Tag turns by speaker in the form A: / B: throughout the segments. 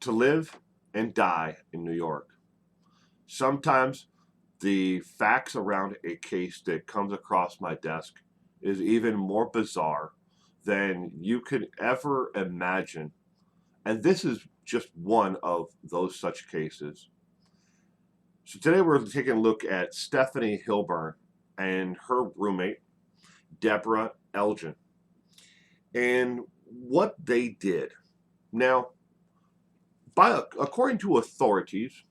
A: to live and die in New York. Sometimes the facts around a case that comes across my desk is even more bizarre than you could ever imagine. And this is just one of those such cases. So today we're taking a look at Stephanie Hilburn and her roommate, Deborah Elgin, and what they did. Now, according to authorities,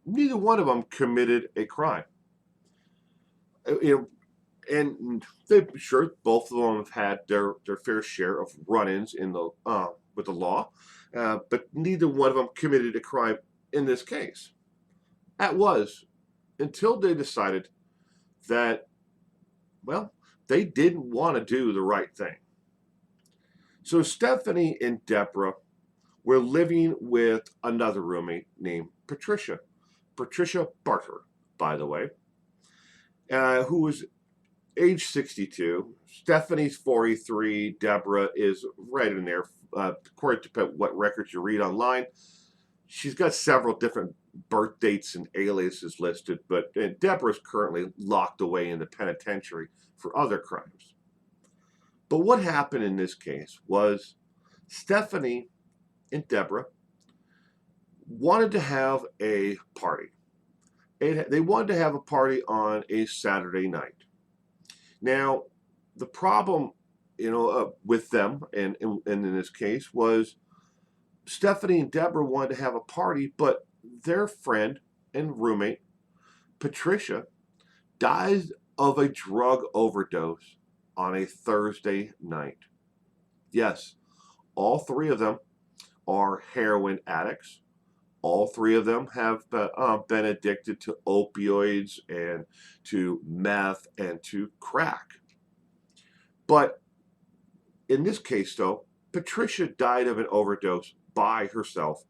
A: neither one of them committed a crime. You know, and they sure both of them have had their fair share of run-ins in the with the law, but neither one of them committed a crime in this case. That was until they decided that, well, they didn't want to do the right thing. So Stephanie and Deborah were living with another roommate named Patricia Barter, by the way, who was age 62. Stephanie's 43. Deborah is right in there. According to what records you read online, she's got several different birth dates and aliases listed, but Deborah's currently locked away in the penitentiary for other crimes. But what happened in this case was Stephanie and Deborah wanted to have a party. They wanted to have a party on a Saturday night. Now, the problem, with them, and in this case, was Stephanie and Deborah wanted to have a party, but their friend and roommate, Patricia, died of a drug overdose on a Thursday night. Yes, all three of them are heroin addicts. All three of them have been addicted to opioids and to meth and to crack. But in this case, though, Patricia died of an overdose by herself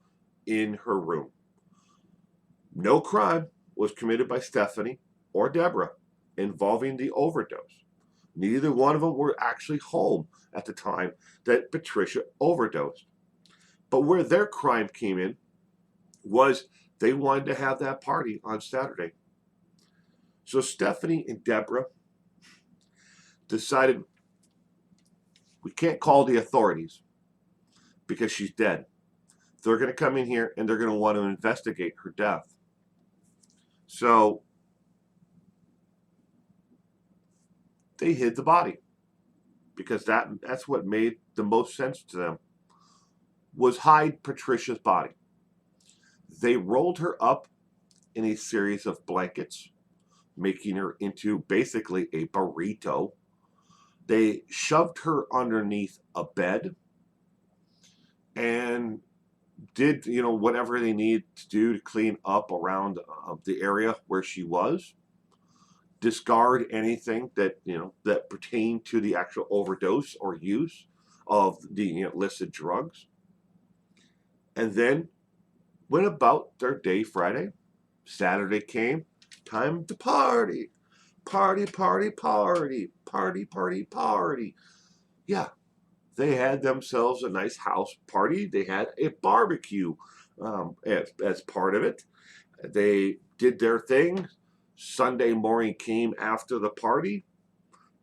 A: in her room. No crime was committed by Stephanie or Deborah involving the overdose. Neither one of them were actually home at the time that Patricia overdosed. But where their crime came in was they wanted to have that party on Saturday. So Stephanie and Deborah decided, we can't call the authorities because she's dead. They're going to come in here and they're going to want to investigate her death. So they hid the body because that's what made the most sense to them, was hide Patricia's body. They rolled her up in a series of blankets, making her into basically a burrito. They shoved her underneath a bed and did, whatever they needed to do to clean up around the area where she was, discard anything that, that pertained to the actual overdose or use of the illicit drugs, and then went about their day Friday. Saturday came, time to party. Party, party, party. Party, party, party. Yeah, they had themselves a nice house party. They had a barbecue as part of it. They did their thing. Sunday morning came after the party.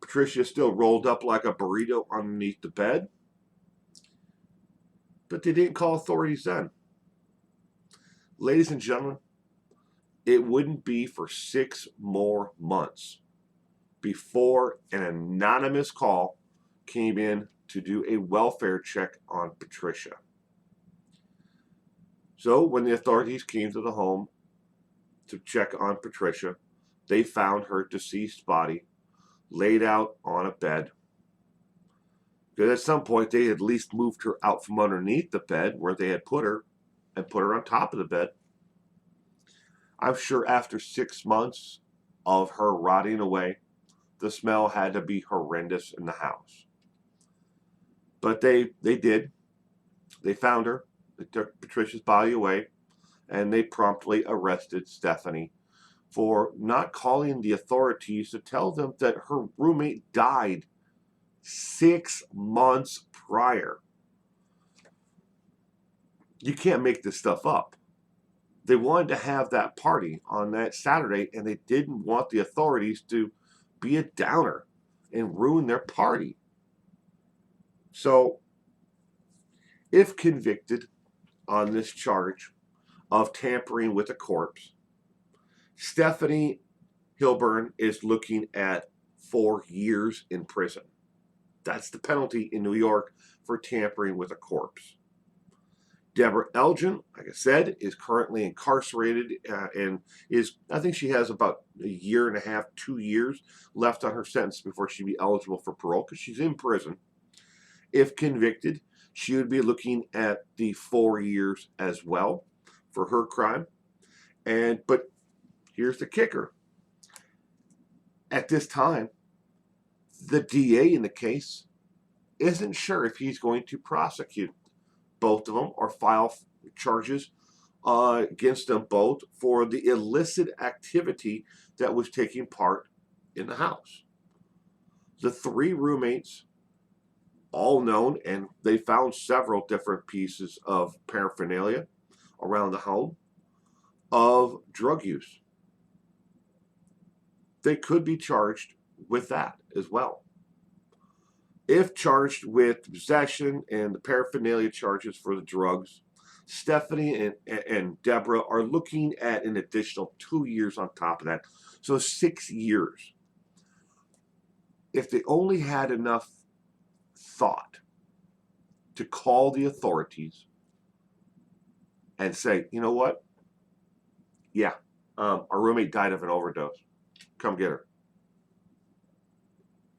A: Patricia still rolled up like a burrito underneath the bed. But they didn't call authorities then. Ladies and gentlemen, it wouldn't be for 6 more months before an anonymous call came in to do a welfare check on Patricia. So when the authorities came to the home to check on Patricia, they found her deceased body laid out on a bed. Because at some point they had at least moved her out from underneath the bed where they had put her and put her on top of the bed. I'm sure after 6 months of her rotting away, the smell had to be horrendous in the house. But they did. They found her. They took Patricia's body away, and they promptly arrested Stephanie for not calling the authorities to tell them that her roommate died 6 months prior. You can't make this stuff up. They wanted to have that party on that Saturday, and they didn't want the authorities to be a downer and ruin their party. So, if convicted on this charge of tampering with a corpse, Stephanie Hilburn is looking at 4 years in prison. That's the penalty in New York for tampering with a corpse. Deborah Elgin, like I said, is currently incarcerated and I think she has about a year and a half, 2 years left on her sentence before she'd be eligible for parole because she's in prison. If convicted, she would be looking at the 4 years as well for her crime. But here's the kicker. At this time, the DA in the case isn't sure if he's going to prosecute both of them or file charges against them both for the illicit activity that was taking part in the house. The 3 roommates, all known, and they found several different pieces of paraphernalia around the home of drug use. They could be charged with that as well. If charged with possession and the paraphernalia charges for the drugs, Stephanie and Deborah are looking at an additional 2 years on top of that. So 6 years. If they only had enough thought to call the authorities and say, you know what? Yeah, our roommate died of an overdose. Come get her.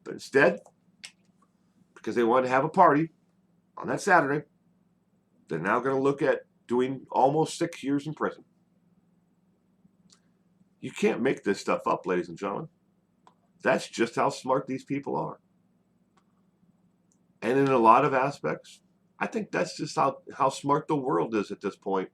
A: But instead, because they wanted to have a party on that Saturday, they're now going to look at doing almost 6 years in prison. You can't make this stuff up, ladies and gentlemen. That's just how smart these people are. And in a lot of aspects, I think that's just how smart the world is at this point.